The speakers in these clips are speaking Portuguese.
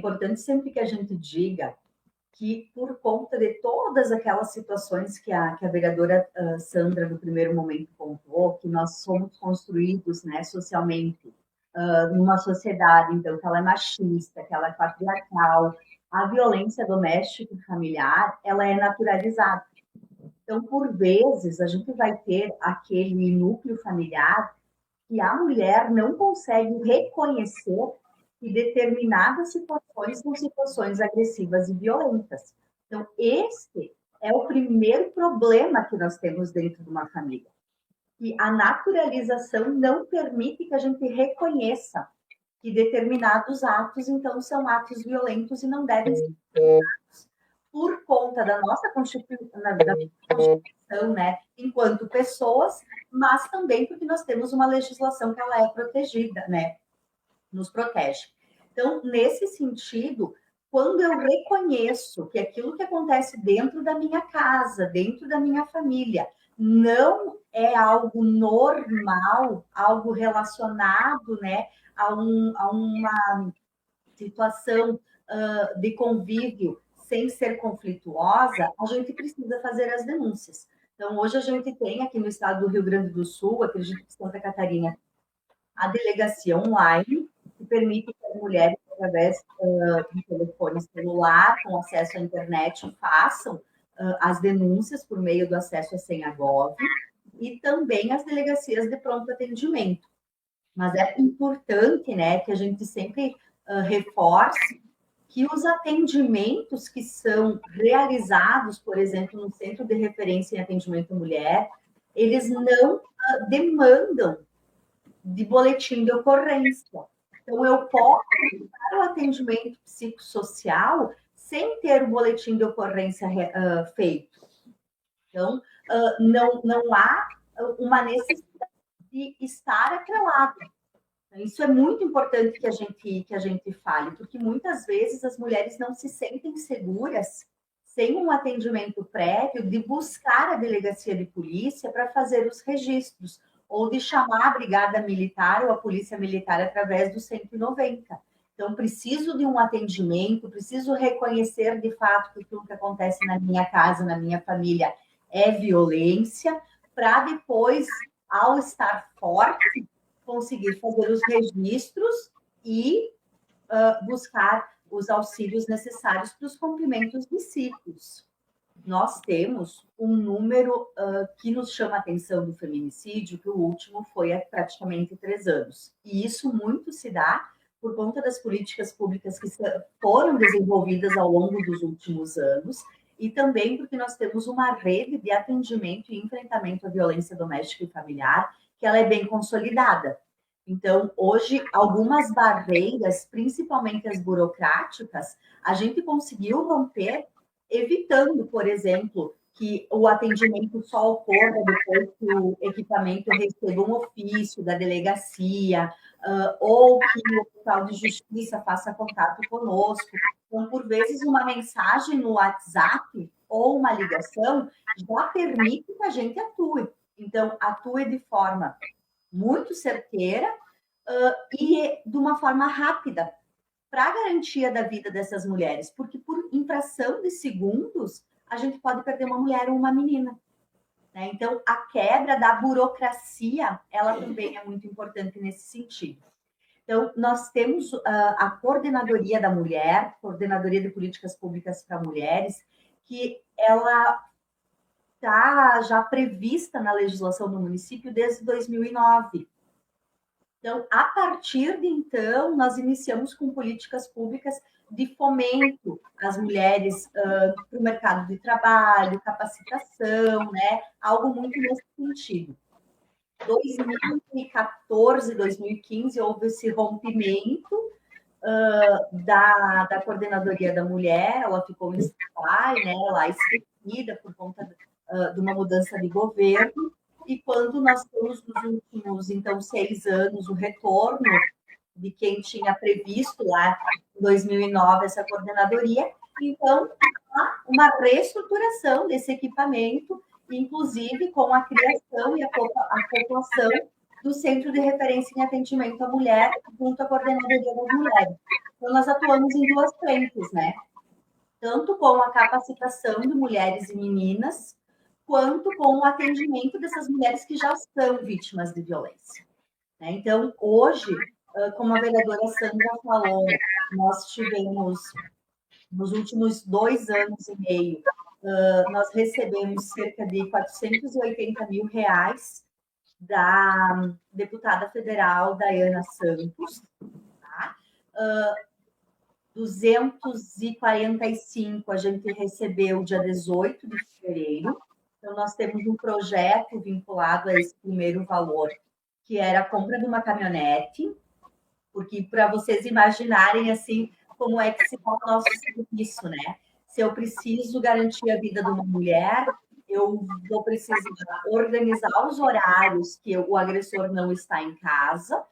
importante sempre que a gente diga que, por conta de todas aquelas situações que a vereadora Sandra, no primeiro momento, pontuou, que nós somos construídos, né, socialmente, numa sociedade, então, que ela é machista, que ela é patriarcal, a violência doméstica e familiar, ela é naturalizada. Então, por vezes, a gente vai ter aquele núcleo familiar que a mulher não consegue reconhecer que determinadas situações são situações agressivas e violentas. Então, este é o primeiro problema que nós temos dentro de uma família. E a naturalização não permite que a gente reconheça que determinados atos, então, são atos violentos e não devem ser por conta da nossa Constituição, né, enquanto pessoas, mas também porque nós temos uma legislação que ela é protegida, né, nos protege. Então, nesse sentido, quando eu reconheço que aquilo que acontece dentro da minha casa, dentro da minha família, não é algo normal, algo relacionado, né, a uma situação de convívio sem ser conflituosa, a gente precisa fazer as denúncias. Então, hoje a gente tem aqui no estado do Rio Grande do Sul, acredito que Santa Catarina, a delegacia online, que permite que as mulheres, através do telefone celular, com acesso à internet, façam as denúncias por meio do acesso à senha Gov, e também as delegacias de pronto atendimento. Mas é importante, né, que a gente sempre reforce que os atendimentos que são realizados, por exemplo, no Centro de Referência em Atendimento à Mulher, eles não demandam de boletim de ocorrência. Então, eu posso dar o atendimento psicossocial sem ter o boletim de ocorrência feito. Então, não há uma necessidade de estar atrelado. Isso é muito importante que a gente fale, porque muitas vezes as mulheres não se sentem seguras sem um atendimento prévio de buscar a delegacia de polícia para fazer os registros, ou de chamar a brigada militar ou a polícia militar através do 190. Então, preciso de um atendimento, preciso reconhecer de fato que aquilo que acontece na minha casa, na minha família, é violência, para depois, ao estar forte, conseguir fazer os registros e buscar os auxílios necessários para os cumprimentos de ciclos. Nós temos um número que nos chama a atenção do feminicídio, que o último foi há praticamente 3 anos. E isso muito se dá por conta das políticas públicas que foram desenvolvidas ao longo dos últimos anos, e também porque nós temos uma rede de atendimento e enfrentamento à violência doméstica e familiar, que ela é bem consolidada. Então, hoje, algumas barreiras, principalmente as burocráticas, a gente conseguiu romper, evitando, por exemplo, que o atendimento só ocorra depois que o equipamento receba um ofício da delegacia, ou que o oficial de justiça faça contato conosco. Então, por vezes, uma mensagem no WhatsApp ou uma ligação já permite que a gente atue. Então, atue de forma muito certeira e de uma forma rápida, para a garantia da vida dessas mulheres, porque por infração de segundos, a gente pode perder uma mulher ou uma menina. Né? Então, a quebra da burocracia, ela também é muito importante nesse sentido. Então, nós temos a Coordenadoria da Mulher, Coordenadoria de Políticas Públicas para Mulheres, que ela está já prevista na legislação do município desde 2009. Então, a partir de então, nós iniciamos com políticas públicas de fomento às mulheres para o mercado de trabalho, capacitação, né? Algo muito nesse sentido. 2014, 2015, houve esse rompimento da Coordenadoria da Mulher, ela ficou em stand-by, né? Lá esquecida por conta de uma mudança de governo, e quando nós temos nos últimos, então, 6 anos, o retorno de quem tinha previsto lá em 2009 essa coordenadoria, então, há uma reestruturação desse equipamento, inclusive com a criação e a população do Centro de Referência em Atendimento à Mulher, junto à Coordenadoria das Mulheres. Então, nós atuamos em duas frentes, né? Tanto com a capacitação de mulheres e meninas, quanto com o atendimento dessas mulheres que já são vítimas de violência, né? Então, hoje, como a vereadora Sandra falou, nós tivemos, nos últimos 2 anos e meio, nós recebemos cerca de 480 mil reais da deputada federal Dayana Santos, tá? 245 a gente recebeu dia 18 de fevereiro. Então, nós temos um projeto vinculado a esse primeiro valor, que era a compra de uma caminhonete, porque para vocês imaginarem assim como é que se dá o nosso serviço, né? Se eu preciso garantir a vida de uma mulher, eu vou precisar organizar os horários que o agressor não está em casa,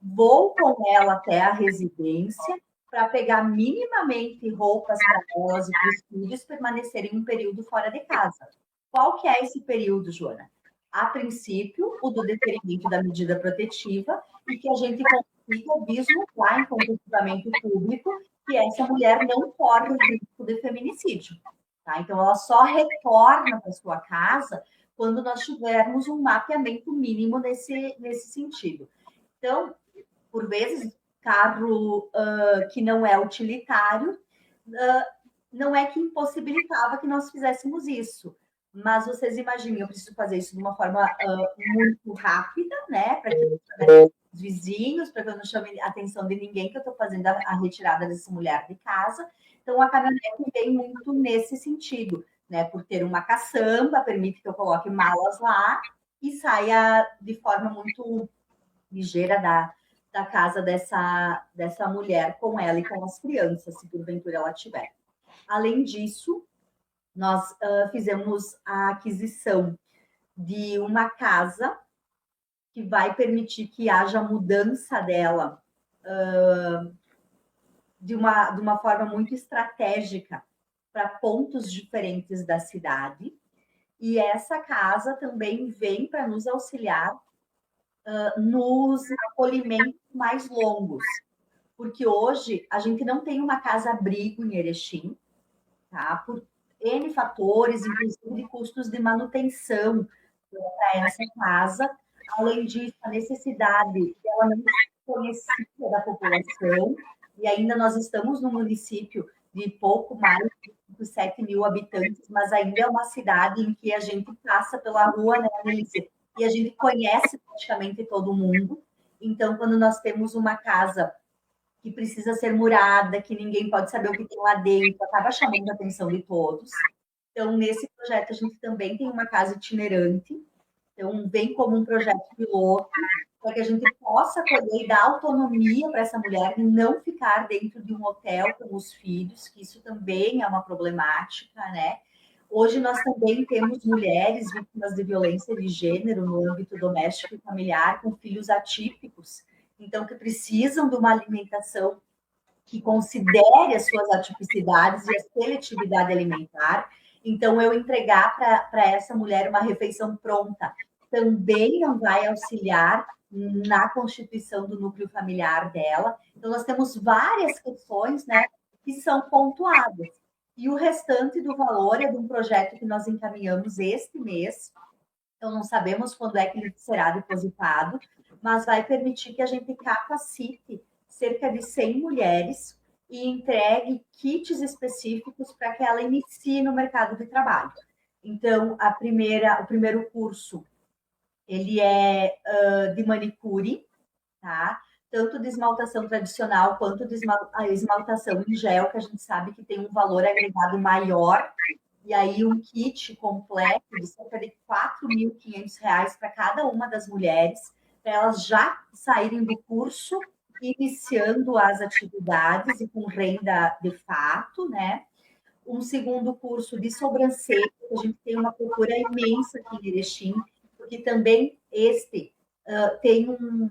vou com ela até a residência para pegar minimamente roupas para elas e para os filhos permanecerem um período fora de casa. Qual que é esse período, Joana? A princípio, o do deferimento da medida protetiva e que a gente consiga vislumbrar enquanto equipamento público que essa mulher não corre o risco de feminicídio. Tá? Então, ela só retorna para sua casa quando nós tivermos um mapeamento mínimo nesse sentido. Então, por vezes, carro que não é utilitário, não é que impossibilitava que nós fizéssemos isso. Mas vocês imaginem, eu preciso fazer isso de uma forma muito rápida, né? Para que os vizinhos, para que eu não chame a atenção de ninguém que eu estou fazendo a retirada dessa mulher de casa. Então, a caminhonete vem muito nesse sentido, né? Por ter uma caçamba, permite que eu coloque malas lá e saia de forma muito ligeira da casa dessa mulher com ela e com as crianças, se porventura ela tiver. Além disso, nós fizemos a aquisição de uma casa que vai permitir que haja mudança dela de uma forma muito estratégica para pontos diferentes da cidade. E essa casa também vem para nos auxiliar nos acolhimentos mais longos, porque hoje a gente não tem uma casa-abrigo em Erechim, tá? Por N fatores, inclusive de custos de manutenção para essa casa. Além disso, a necessidade dela não ser conhecida da população, e ainda nós estamos num município de pouco mais de 7 mil habitantes, mas ainda é uma cidade em que a gente passa pela rua, né, Melissa? E a gente conhece praticamente todo mundo. Então, quando nós temos uma casa que precisa ser murada, que ninguém pode saber o que tem lá dentro, acaba chamando a atenção de todos. Então, nesse projeto, a gente também tem uma casa itinerante. Então, vem como um projeto piloto, para que a gente possa poder dar autonomia para essa mulher e não ficar dentro de um hotel com os filhos, que isso também é uma problemática, né? Hoje nós também temos mulheres vítimas de violência de gênero no âmbito doméstico e familiar, com filhos atípicos, então que precisam de uma alimentação que considere as suas atipicidades e a seletividade alimentar. Então, eu entregar para essa mulher uma refeição pronta também não vai auxiliar na constituição do núcleo familiar dela. Então, nós temos várias questões, né, que são pontuadas. E o restante do valor é de um projeto que nós encaminhamos este mês. Então, não sabemos quando é que ele será depositado, mas vai permitir que a gente capacite cerca de 100 mulheres e entregue kits específicos para que ela inicie no mercado de trabalho. Então, o primeiro curso, ele é de manicure, tá? Tanto de esmaltação tradicional quanto de esmaltação em gel, que a gente sabe que tem um valor agregado maior. E aí um kit completo de cerca de R$ 4.500 para cada uma das mulheres, para elas já saírem do curso, iniciando as atividades e com renda de fato, né? Um segundo curso de sobrancelha, a gente tem uma procura imensa aqui em Erechim, porque também tem um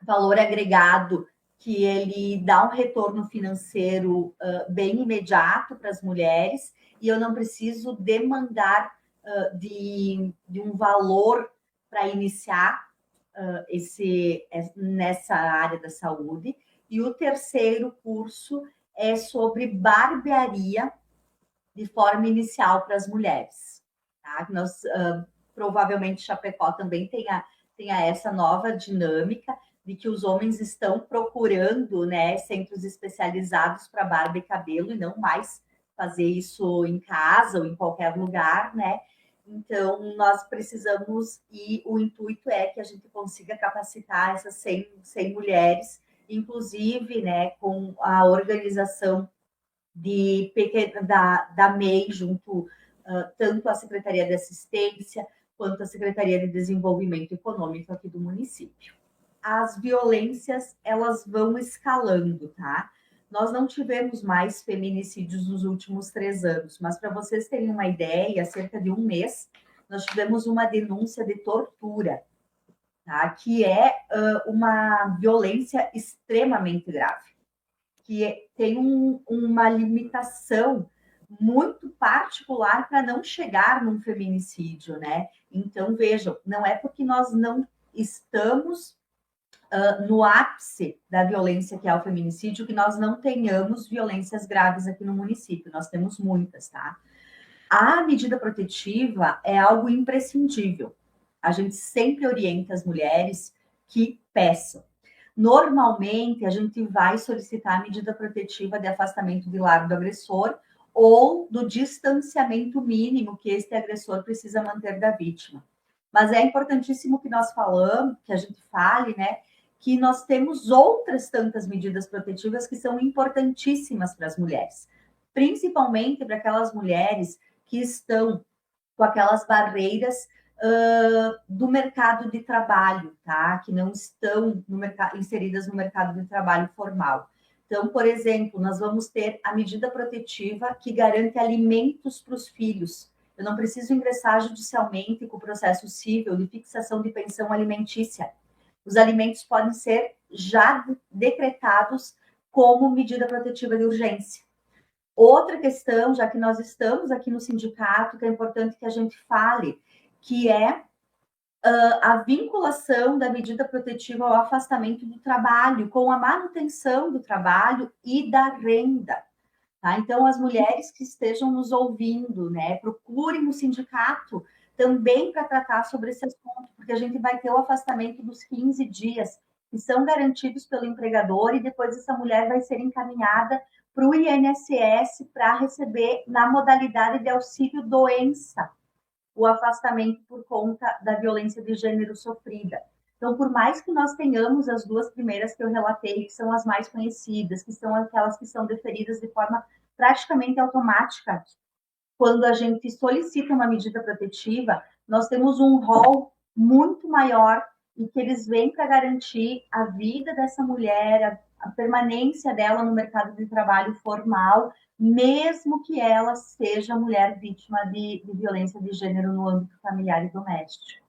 valor agregado que ele dá um retorno financeiro bem imediato para as mulheres, e eu não preciso demandar de um valor para iniciar nessa área da saúde. e o terceiro curso é sobre barbearia de forma inicial para as mulheres. Tá? Nós, provavelmente, Chapecó também tenha essa nova dinâmica de que os homens estão procurando, né, centros especializados para barba e cabelo e não mais fazer isso em casa ou em qualquer lugar, né? Então, nós precisamos, e o intuito é que a gente consiga capacitar essas 100 mulheres, inclusive, né, com a organização da MEI, junto tanto à Secretaria de Assistência quanto à Secretaria de Desenvolvimento Econômico aqui do município. As violências, elas vão escalando, tá? Nós não tivemos mais feminicídios nos últimos 3 anos, mas para vocês terem uma ideia, há cerca de um mês, nós tivemos uma denúncia de tortura, tá? Que é uma violência extremamente grave, que tem uma limitação muito particular para não chegar num feminicídio, né? Então, vejam, não é porque nós não estamos no ápice da violência que é o feminicídio que nós não tenhamos violências graves aqui no município. Nós temos muitas, tá? A medida protetiva é algo imprescindível. A gente sempre orienta as mulheres que peçam. Normalmente, a gente vai solicitar a medida protetiva de afastamento de lar do agressor ou do distanciamento mínimo que este agressor precisa manter da vítima. Mas é importantíssimo que nós falamos, que a gente fale, né, que nós temos outras tantas medidas protetivas que são importantíssimas para as mulheres, principalmente para aquelas mulheres que estão com aquelas barreiras do mercado de trabalho, tá? Que não estão inseridas no mercado de trabalho formal. Então, por exemplo, nós vamos ter a medida protetiva que garante alimentos para os filhos. Eu não preciso ingressar judicialmente com o processo civil de fixação de pensão alimentícia. Os alimentos podem ser já decretados como medida protetiva de urgência. Outra questão, já que nós estamos aqui no sindicato, que é importante que a gente fale, que é a vinculação da medida protetiva ao afastamento do trabalho, com a manutenção do trabalho e da renda. Tá? Então, as mulheres que estejam nos ouvindo, né, procurem o sindicato também para tratar sobre esse assunto, porque a gente vai ter o afastamento dos 15 dias, que são garantidos pelo empregador, e depois essa mulher vai ser encaminhada para o INSS para receber na modalidade de auxílio doença o afastamento por conta da violência de gênero sofrida. Então, por mais que nós tenhamos as duas primeiras que eu relatei, que são as mais conhecidas, que são aquelas que são deferidas de forma praticamente automática, quando a gente solicita uma medida protetiva, nós temos um rol muito maior e que eles vêm para garantir a vida dessa mulher, a permanência dela no mercado de trabalho formal, mesmo que ela seja mulher vítima de violência de gênero no âmbito familiar e doméstico.